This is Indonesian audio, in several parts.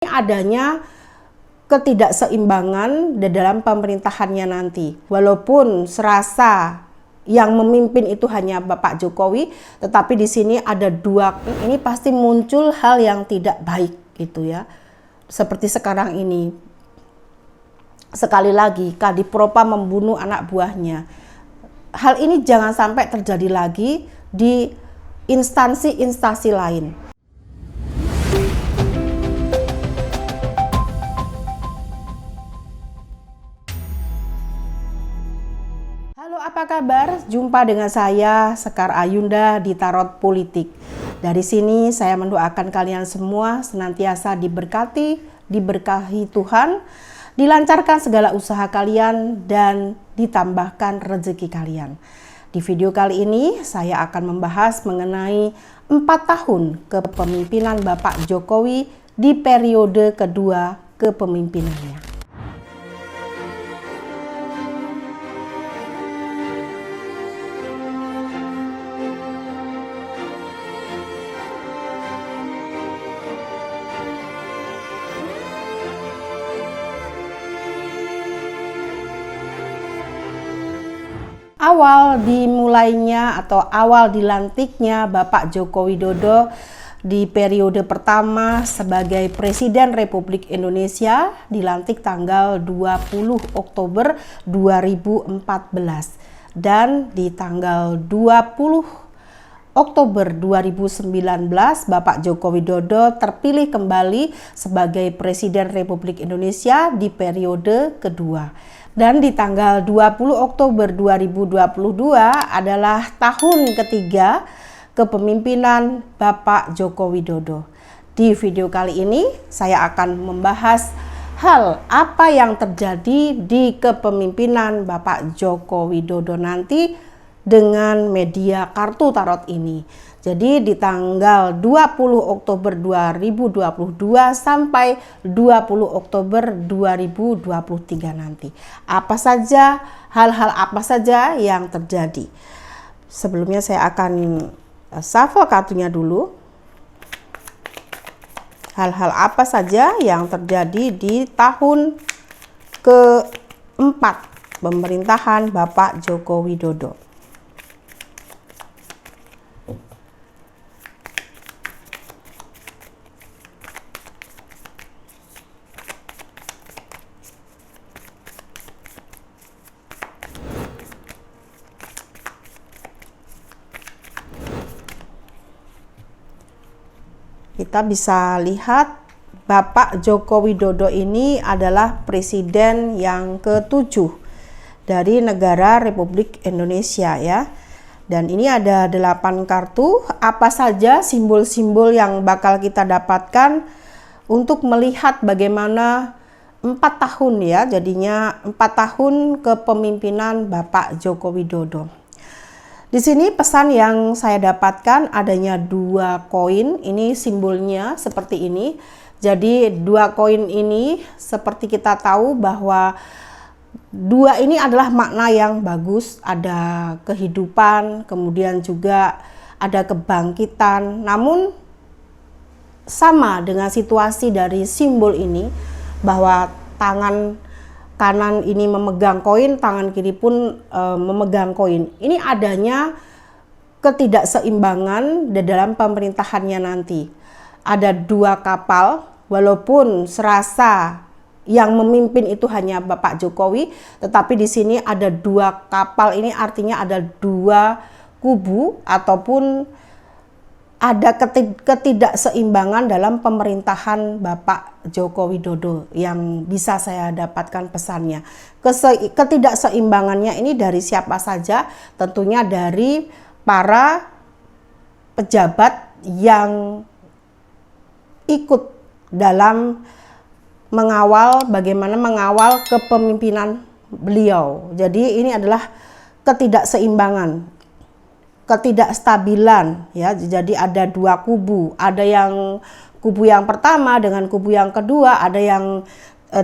Adanya ketidakseimbangan di dalam pemerintahannya nanti. Walaupun serasa yang memimpin itu hanya Bapak Jokowi, tetapi di sini ada dua, ini pasti muncul hal yang tidak baik gitu ya. Seperti sekarang ini. Sekali lagi, Kadipropam membunuh anak buahnya. Hal ini jangan sampai terjadi lagi di instansi-instansi lain. Halo, apa kabar? Jumpa dengan saya Sekar Ayunda di Tarot Politik. Dari sini saya mendoakan kalian semua senantiasa diberkati, diberkahi Tuhan, dilancarkan segala usaha kalian dan ditambahkan rezeki kalian. Di video kali ini saya akan membahas mengenai 4 tahun kepemimpinan Bapak Jokowi di periode kedua kepemimpinannya. Awal dimulainya atau awal dilantiknya Bapak Joko Widodo di periode pertama sebagai Presiden Republik Indonesia dilantik tanggal 20 Oktober 2014 dan di tanggal 20 Oktober 2019 Bapak Joko Widodo terpilih kembali sebagai Presiden Republik Indonesia di periode kedua. Dan di tanggal 20 Oktober 2022 adalah tahun ketiga kepemimpinan Bapak Joko Widodo. Di video kali ini saya akan membahas hal apa yang terjadi di kepemimpinan Bapak Joko Widodo nanti dengan media kartu tarot ini. Jadi di tanggal 20 Oktober 2022 sampai 20 Oktober 2023 nanti. Apa saja, hal-hal apa saja yang terjadi. Sebelumnya saya akan shuffle kartunya dulu. Hal-hal apa saja yang terjadi di tahun keempat pemerintahan Bapak Joko Widodo. Kita bisa lihat Bapak Joko Widodo ini adalah presiden yang ke-7 dari negara Republik Indonesia ya. Dan ini ada 8 kartu. Apa saja simbol-simbol yang bakal kita dapatkan untuk melihat bagaimana 4 tahun ya, jadinya 4 tahun kepemimpinan Bapak Joko Widodo. Di sini pesan yang saya dapatkan adanya 2 koin, ini simbolnya seperti ini. Jadi 2 koin ini seperti kita tahu bahwa 2 ini adalah makna yang bagus, ada kehidupan, kemudian juga ada kebangkitan. Namun sama dengan situasi dari simbol ini bahwa tangan kanan ini memegang koin, tangan kiri pun memegang koin. Ini adanya ketidakseimbangan di dalam pemerintahannya nanti. Ada 2 kapal, walaupun serasa yang memimpin itu hanya Bapak Jokowi, tetapi di sini ada 2 kapal. Ini artinya ada 2 kubu ataupun ada ketidakseimbangan dalam pemerintahan Bapak Joko Widodo yang bisa saya dapatkan pesannya. Ketidakseimbangannya ini dari siapa saja? Tentunya dari para pejabat yang ikut dalam bagaimana mengawal kepemimpinan beliau. Jadi ini adalah ketidakseimbangan, ketidakstabilan ya. Jadi ada 2 kubu, ada yang kubu yang pertama dengan kubu yang kedua, ada yang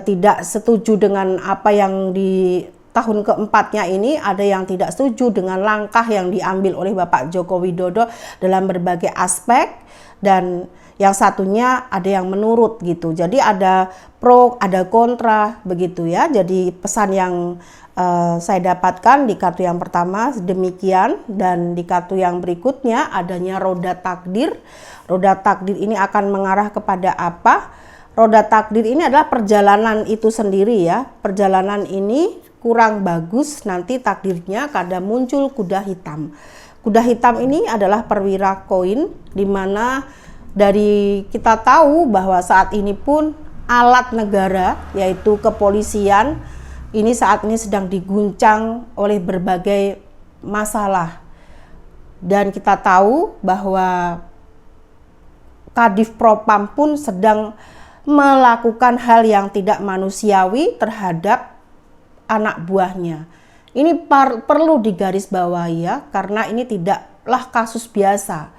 tidak setuju dengan apa yang di tahun keempatnya ini, ada yang tidak setuju dengan langkah yang diambil oleh Bapak Joko Widodo dalam berbagai aspek. Dan yang satunya ada yang menurut gitu. Jadi ada pro, ada kontra begitu ya. Jadi pesan yang saya dapatkan di kartu yang pertama demikian, dan di kartu yang berikutnya adanya roda takdir. Roda takdir ini akan mengarah kepada apa? Roda takdir ini adalah perjalanan itu sendiri ya. Perjalanan ini kurang bagus, nanti takdirnya kadang muncul kuda hitam. Kuda hitam ini adalah perwira koin, di mana dari kita tahu bahwa saat ini pun alat negara yaitu kepolisian ini saat ini sedang diguncang oleh berbagai masalah. Dan kita tahu bahwa Kadif Propam pun sedang melakukan hal yang tidak manusiawi terhadap anak buahnya. Ini perlu digarisbawahi ya, karena ini tidaklah kasus biasa.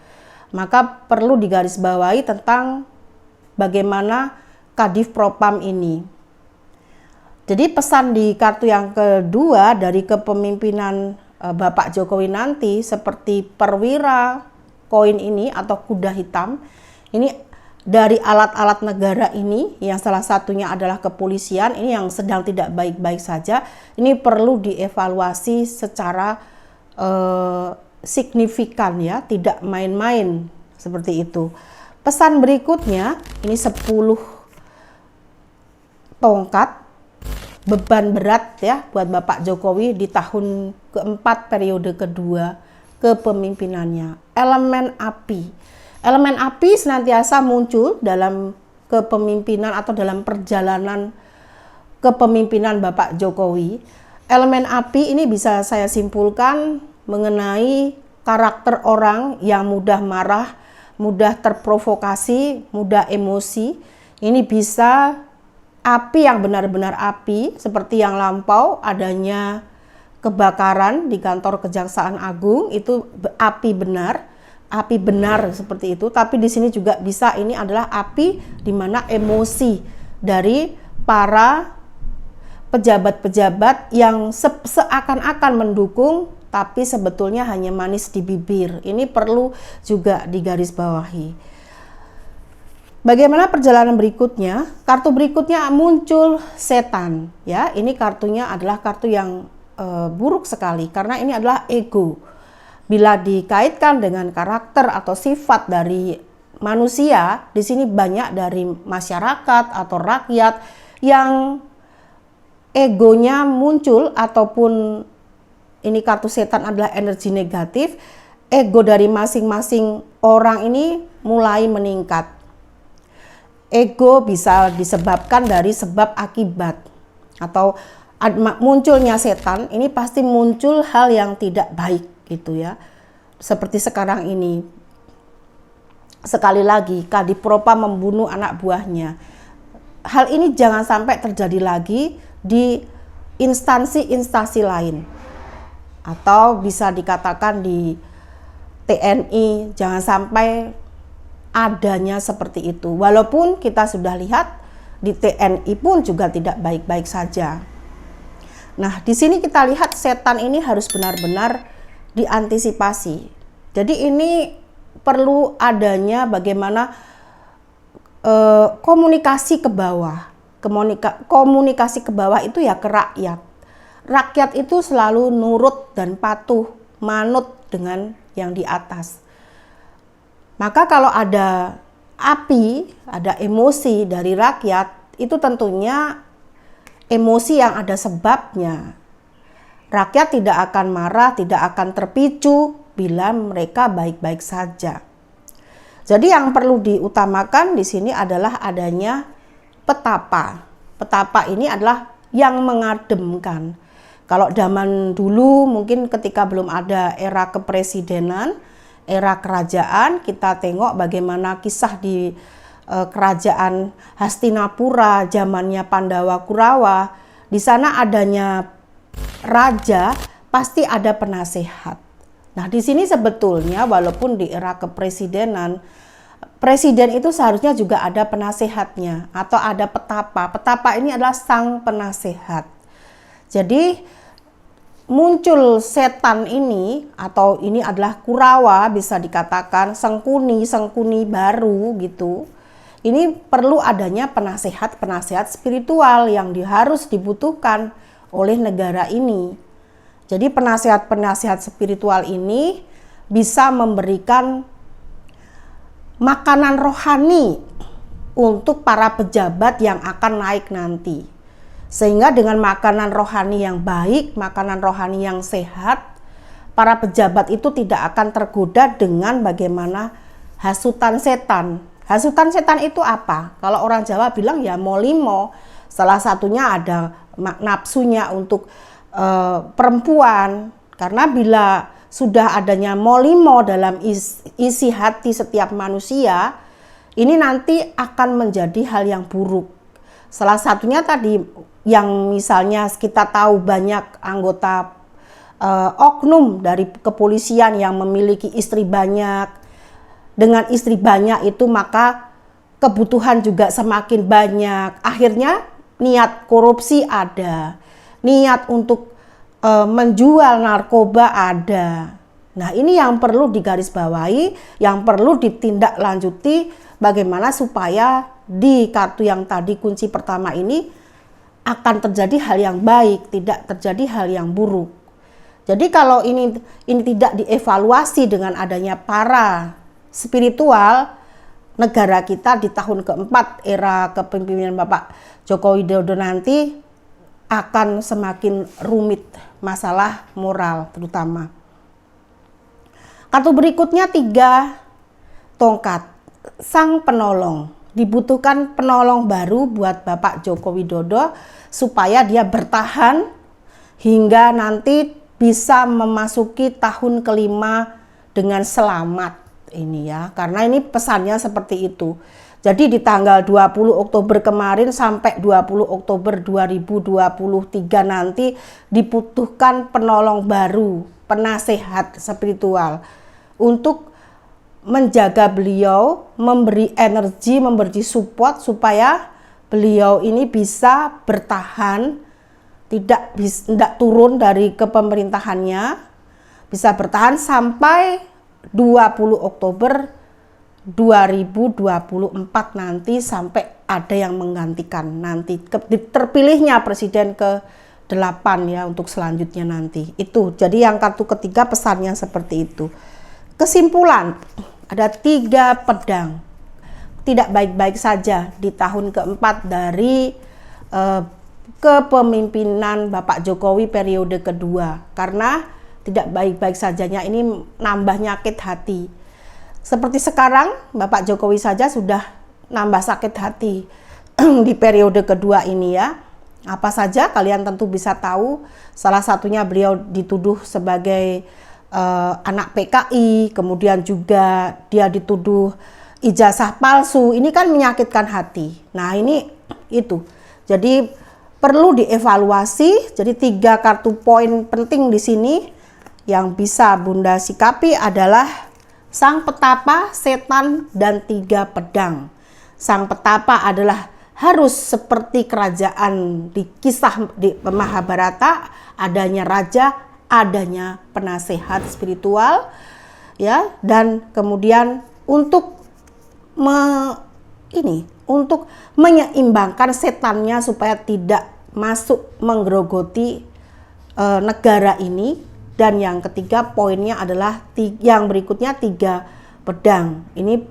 Maka perlu digarisbawahi tentang bagaimana Kadif Propam ini. Jadi pesan di kartu yang kedua dari kepemimpinan Bapak Jokowi nanti seperti perwira koin ini atau kuda hitam, ini dari alat-alat negara ini yang salah satunya adalah kepolisian ini yang sedang tidak baik-baik saja, ini perlu dievaluasi secara signifikan ya, tidak main-main seperti itu. Pesan berikutnya ini 10 tongkat beban berat ya buat Bapak Jokowi di tahun keempat periode kedua kepemimpinannya. Elemen api. Elemen api senantiasa muncul dalam kepemimpinan atau dalam perjalanan kepemimpinan Bapak Jokowi. Elemen api ini bisa saya simpulkan mengenai karakter orang yang mudah marah, mudah terprovokasi, mudah emosi. Ini bisa api yang benar-benar api, seperti yang lampau adanya kebakaran di kantor Kejaksaan Agung, itu api benar seperti itu. Tapi di sini juga bisa ini adalah api di mana emosi dari para pejabat-pejabat yang seakan-akan mendukung tapi sebetulnya hanya manis di bibir. Ini perlu juga digarisbawahi. Bagaimana perjalanan berikutnya? Kartu berikutnya muncul setan ya. Ini kartunya adalah kartu yang buruk sekali karena ini adalah ego. Bila dikaitkan dengan karakter atau sifat dari manusia, di sini banyak dari masyarakat atau rakyat yang egonya muncul, ataupun ini kartu setan adalah energi negatif, ego dari masing-masing orang ini mulai meningkat. Ego bisa disebabkan dari sebab akibat, atau munculnya setan ini pasti muncul hal yang tidak baik gitu ya. Seperti sekarang ini, sekali lagi Kadif Propam membunuh anak buahnya. Hal ini jangan sampai terjadi lagi di instansi-instansi lain, atau bisa dikatakan di TNI, jangan sampai adanya seperti itu. Walaupun kita sudah lihat di TNI pun juga tidak baik-baik saja. Nah, di sini kita lihat setan ini harus benar-benar diantisipasi. Jadi ini perlu adanya bagaimana komunikasi ke bawah. Komunikasi ke bawah itu ya ke rakyat. Rakyat itu selalu nurut dan patuh, manut dengan yang di atas. Maka kalau ada api, ada emosi dari rakyat, itu tentunya emosi yang ada sebabnya. Rakyat tidak akan marah, tidak akan terpicu bila mereka baik-baik saja. Jadi yang perlu diutamakan di sini adalah adanya petapa. Petapa ini adalah yang mengademkan. Kalau zaman dulu mungkin ketika belum ada era kepresidenan, era kerajaan, kita tengok bagaimana kisah di kerajaan Hastinapura zamannya Pandawa Kurawa. Di sana adanya raja, pasti ada penasehat. Nah, di sini sebetulnya walaupun di era kepresidenan, presiden itu seharusnya juga ada penasehatnya atau ada petapa. Petapa ini adalah sang penasehat. Jadi muncul setan ini, atau ini adalah Kurawa, bisa dikatakan sengkuni baru gitu. Ini perlu adanya penasehat spiritual yang harus dibutuhkan oleh negara ini. Jadi penasehat spiritual ini bisa memberikan makanan rohani untuk para pejabat yang akan naik nanti. Sehingga dengan makanan rohani yang baik, makanan rohani yang sehat, para pejabat itu tidak akan tergoda dengan bagaimana hasutan setan. Hasutan setan itu apa? Kalau orang Jawa bilang ya molimo. Salah satunya ada nafsunya untuk perempuan. Karena bila sudah adanya molimo dalam isi hati setiap manusia, ini nanti akan menjadi hal yang buruk. Salah satunya tadi yang misalnya kita tahu banyak anggota oknum dari kepolisian yang memiliki istri banyak. Dengan istri banyak itu maka kebutuhan juga semakin banyak. Akhirnya niat korupsi ada, niat untuk menjual narkoba ada. Nah, ini yang perlu digarisbawahi, yang perlu ditindaklanjuti bagaimana supaya di kartu yang tadi kunci pertama ini akan terjadi hal yang baik, tidak terjadi hal yang buruk. Jadi kalau ini tidak dievaluasi dengan adanya para spiritual, negara kita di tahun keempat era kepemimpinan Bapak Joko Widodo nanti akan semakin rumit masalah moral terutama. Kartu berikutnya 3 tongkat, sang penolong. Dibutuhkan penolong baru buat Bapak Joko Widodo supaya dia bertahan hingga nanti bisa memasuki tahun kelima dengan selamat ini ya. Karena ini pesannya seperti itu. Jadi di tanggal 20 Oktober kemarin sampai 20 Oktober 2023 nanti dibutuhkan penolong baru, penasehat spiritual untuk menjaga beliau, memberi energi, memberi support supaya beliau ini bisa bertahan, tidak turun dari kepemerintahannya, bisa bertahan sampai 20 Oktober 2024 nanti, sampai ada yang menggantikan nanti terpilihnya presiden ke-8 ya untuk selanjutnya nanti. Itu jadi yang kartu ketiga pesannya seperti itu. Kesimpulan, ada 3 pedang. Tidak baik-baik saja di tahun keempat dari kepemimpinan Bapak Jokowi periode kedua. Karena tidak baik-baik sajanya ini nambah nyakit hati. Seperti sekarang Bapak Jokowi saja sudah nambah sakit hati di periode kedua ini ya. Apa saja kalian tentu bisa tahu. Salah satunya beliau dituduh sebagai anak PKI, kemudian juga dia dituduh ijazah palsu. Ini kan menyakitkan hati. Nah ini itu. Jadi perlu dievaluasi. Jadi 3 kartu poin penting di sini yang bisa Bunda sikapi adalah sang petapa, setan, dan 3 pedang. Sang petapa adalah harus seperti kerajaan di kisah di Mahabharata, adanya raja, adanya penasehat spiritual ya, dan kemudian untuk untuk menyeimbangkan setannya supaya tidak masuk menggerogoti negara ini. Dan yang ketiga poinnya adalah yang berikutnya 3 pedang. Ini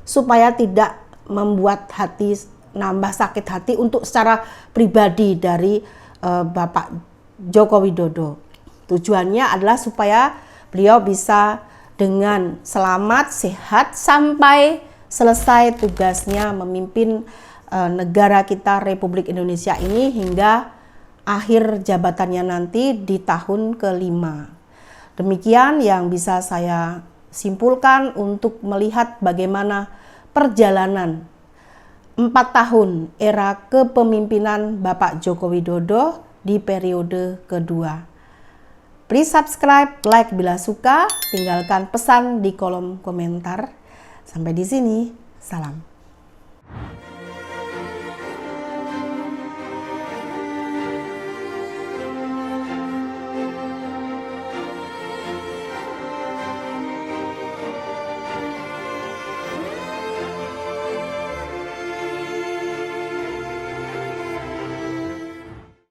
supaya tidak membuat hati nambah sakit hati untuk secara pribadi dari Bapak Joko Widodo. Tujuannya adalah supaya beliau bisa dengan selamat, sehat sampai selesai tugasnya memimpin negara kita Republik Indonesia ini hingga akhir jabatannya nanti di tahun ke-5. Demikian yang bisa saya simpulkan untuk melihat bagaimana perjalanan 4 tahun era kepemimpinan Bapak Joko Widodo di periode kedua. Please subscribe, like bila suka, tinggalkan pesan di kolom komentar. Sampai di sini, salam.